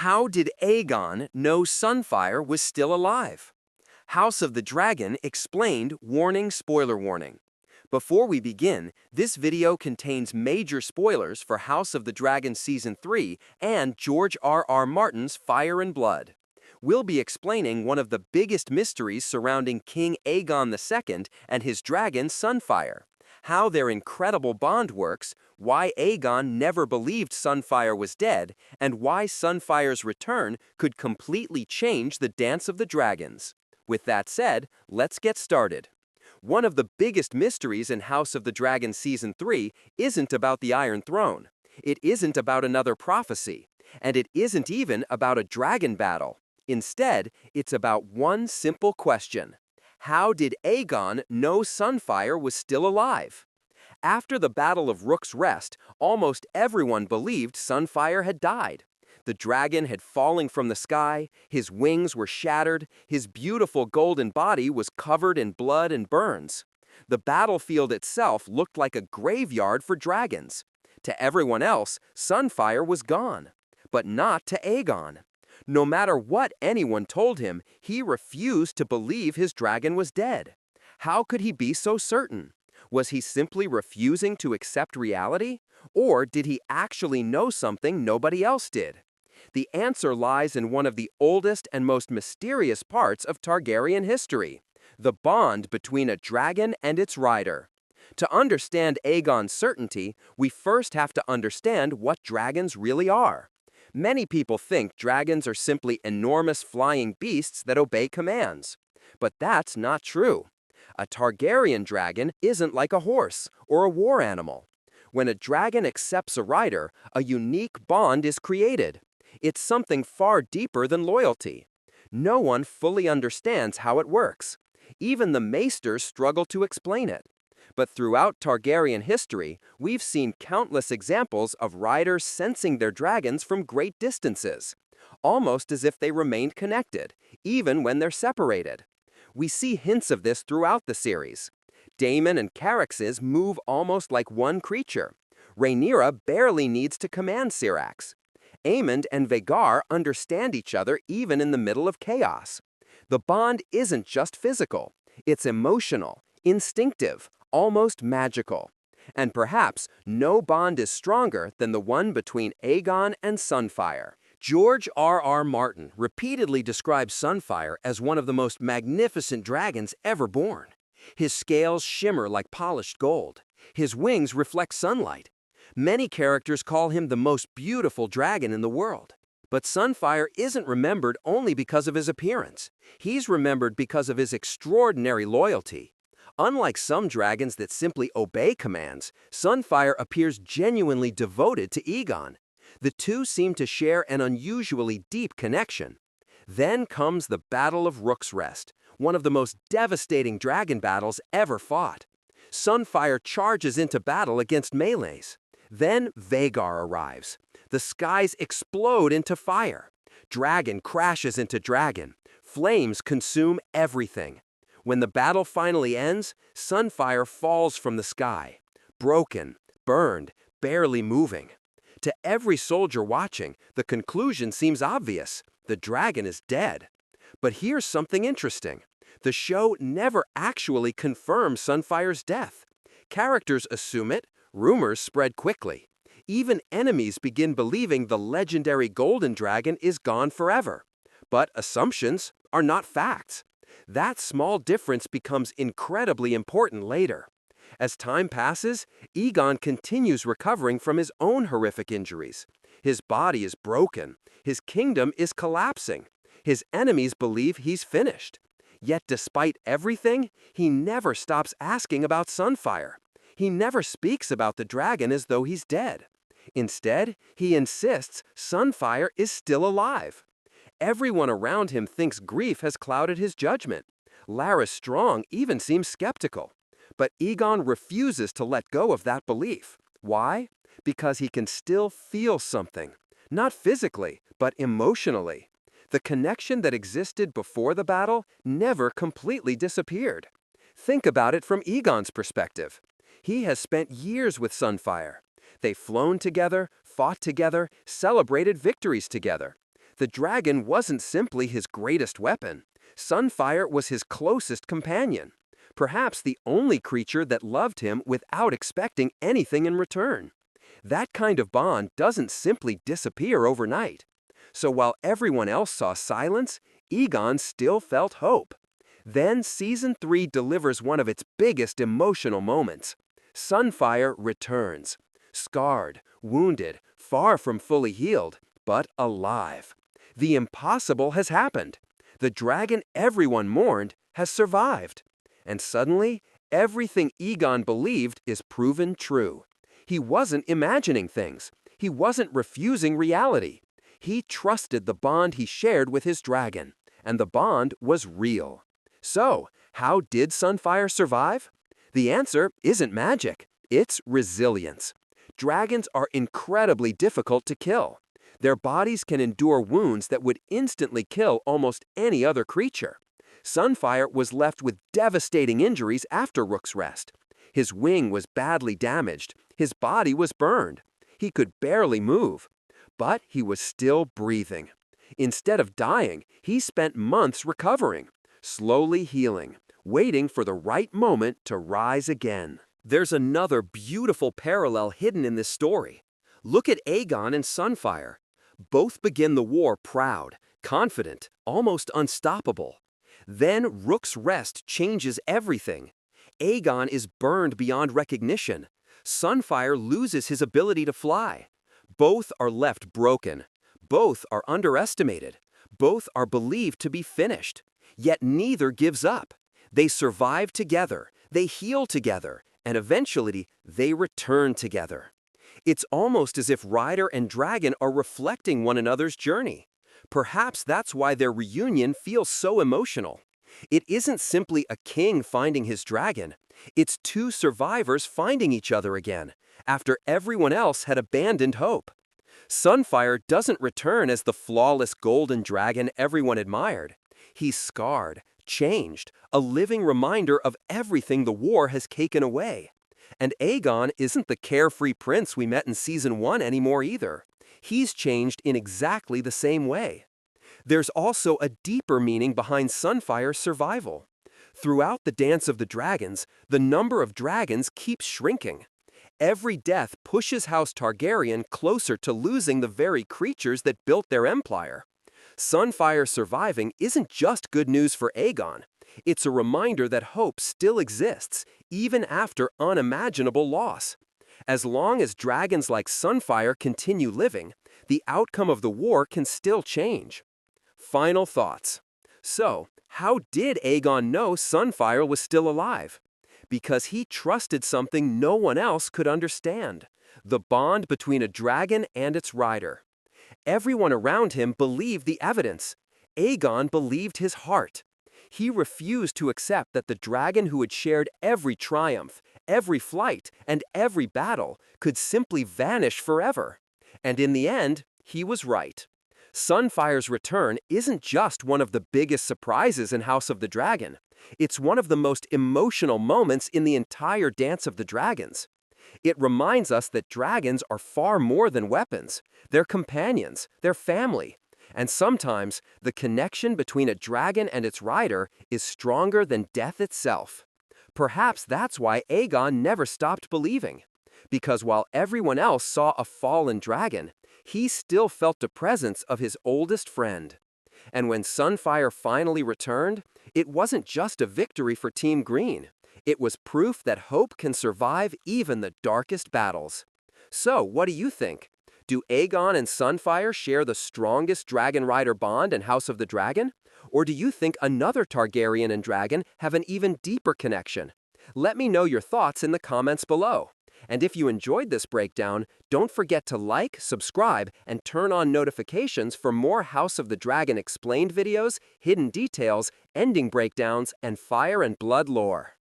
How did Aegon know Sunfire was still alive? House of the Dragon explained, warning, spoiler warning. Before we begin, this video contains major spoilers for House of the Dragon Season 3 and George R.R. Martin's Fire and Blood. We'll be explaining one of the biggest mysteries surrounding King Aegon II and his dragon Sunfire, how their incredible bond works, why Aegon never believed Sunfire was dead, and why Sunfire's return could completely change the Dance of the Dragons. With that said, let's get started. One of the biggest mysteries in House of the Dragon Season 3 isn't about the Iron Throne. It isn't about another prophecy. And it isn't even about a dragon battle. Instead, it's about one simple question. How did Aegon know Sunfire was still alive? After the Battle of Rook's Rest, almost everyone believed Sunfire had died. The dragon had fallen from the sky, his wings were shattered, his beautiful golden body was covered in blood and burns. The battlefield itself looked like a graveyard for dragons. To everyone else, Sunfire was gone. But not to Aegon. No matter what anyone told him, he refused to believe his dragon was dead. How could he be so certain? Was he simply refusing to accept reality? Or did he actually know something nobody else did? The answer lies in one of the oldest and most mysterious parts of Targaryen history, the bond between a dragon and its rider. To understand Aegon's certainty, we first have to understand what dragons really are. Many people think dragons are simply enormous flying beasts that obey commands. But that's not true. A Targaryen dragon isn't like a horse or a war animal. When a dragon accepts a rider, a unique bond is created. It's something far deeper than loyalty. No one fully understands how it works. Even the maesters struggle to explain it. But throughout Targaryen history, we've seen countless examples of riders sensing their dragons from great distances, almost as if they remained connected, even when they're separated. We see hints of this throughout the series. Daemon and Caraxes move almost like one creature. Rhaenyra barely needs to command Syrax. Aemond and Vhagar understand each other even in the middle of chaos. The bond isn't just physical, it's emotional, instinctive, almost magical. And perhaps no bond is stronger than the one between Aegon and Sunfire. George R.R. Martin repeatedly describes Sunfire as one of the most magnificent dragons ever born. His scales shimmer like polished gold. His wings reflect sunlight. Many characters call him the most beautiful dragon in the world. But Sunfire isn't remembered only because of his appearance. He's remembered because of his extraordinary loyalty. Unlike some dragons that simply obey commands, Sunfire appears genuinely devoted to Aegon. The two seem to share an unusually deep connection. Then comes the Battle of Rook's Rest, one of the most devastating dragon battles ever fought. Sunfire charges into battle against melees. Then Vhagar arrives. The skies explode into fire. Dragon crashes into dragon. Flames consume everything. When the battle finally ends, Sunfire falls from the sky, broken, burned, barely moving. To every soldier watching, the conclusion seems obvious. The dragon is dead. But here's something interesting. The show never actually confirms Sunfire's death. Characters assume it, rumors spread quickly. Even enemies begin believing the legendary golden dragon is gone forever. But assumptions are not facts. That small difference becomes incredibly important later. As time passes, Aegon continues recovering from his own horrific injuries. His body is broken. His kingdom is collapsing. His enemies believe he's finished. Yet despite everything, he never stops asking about Sunfire. He never speaks about the dragon as though he's dead. Instead, he insists Sunfire is still alive. Everyone around him thinks grief has clouded his judgment. Larys Strong even seems skeptical. But Aegon refuses to let go of that belief. Why? Because he can still feel something. Not physically, but emotionally. The connection that existed before the battle never completely disappeared. Think about it from Aegon's perspective. He has spent years with Sunfire. They've flown together, fought together, celebrated victories together. The dragon wasn't simply his greatest weapon. Sunfire was his closest companion. Perhaps the only creature that loved him without expecting anything in return. That kind of bond doesn't simply disappear overnight. So while everyone else saw silence, Aegon still felt hope. Then Season 3 delivers one of its biggest emotional moments. Sunfire returns. Scarred, wounded, far from fully healed, but alive. The impossible has happened. The dragon everyone mourned has survived. And suddenly, everything Aegon believed is proven true. He wasn't imagining things. He wasn't refusing reality. He trusted the bond he shared with his dragon, and the bond was real. So, how did Sunfire survive? The answer isn't magic, it's resilience. Dragons are incredibly difficult to kill. Their bodies can endure wounds that would instantly kill almost any other creature. Sunfire was left with devastating injuries after Rook's rest. His wing was badly damaged, his body was burned. He could barely move. But he was still breathing. Instead of dying, he spent months recovering, slowly healing, waiting for the right moment to rise again. There's another beautiful parallel hidden in this story. Look at Aegon and Sunfire. Both begin the war proud, confident, almost unstoppable. Then Rook's rest changes everything. Aegon is burned beyond recognition. Sunfire loses his ability to fly. Both are left broken. Both are underestimated. Both are believed to be finished. Yet neither gives up. They survive together, they heal together, and eventually they return together. It's almost as if rider and dragon are reflecting one another's journey. Perhaps that's why their reunion feels so emotional. It isn't simply a king finding his dragon. It's two survivors finding each other again, after everyone else had abandoned hope. Sunfire doesn't return as the flawless golden dragon everyone admired. He's scarred, changed, a living reminder of everything the war has taken away. And Aegon isn't the carefree prince we met in Season 1 anymore either. He's changed in exactly the same way. There's also a deeper meaning behind Sunfire's survival. Throughout the Dance of the Dragons, the number of dragons keeps shrinking. Every death pushes House Targaryen closer to losing the very creatures that built their empire. Sunfire surviving isn't just good news for Aegon. It's a reminder that hope still exists, even after unimaginable loss. As long as dragons like Sunfire continue living, the outcome of the war can still change. Final thoughts. So, how did Aegon know Sunfire was still alive? Because he trusted something no one else could understand: the bond between a dragon and its rider. Everyone around him believed the evidence. Aegon believed his heart. He refused to accept that the dragon who had shared every triumph, every flight, and every battle could simply vanish forever. And in the end, he was right. Sunfire's return isn't just one of the biggest surprises in House of the Dragon. It's one of the most emotional moments in the entire Dance of the Dragons. It reminds us that dragons are far more than weapons. They're companions, they're family. And sometimes, the connection between a dragon and its rider is stronger than death itself. Perhaps that's why Aegon never stopped believing. Because while everyone else saw a fallen dragon, he still felt the presence of his oldest friend. And when Sunfire finally returned, it wasn't just a victory for Team Green. It was proof that hope can survive even the darkest battles. So, what do you think? Do Aegon and Sunfire share the strongest dragon rider bond in House of the Dragon? Or do you think another Targaryen and dragon have an even deeper connection? Let me know your thoughts in the comments below. And if you enjoyed this breakdown, don't forget to like, subscribe, and turn on notifications for more House of the Dragon explained videos, hidden details, ending breakdowns, and fire and blood lore.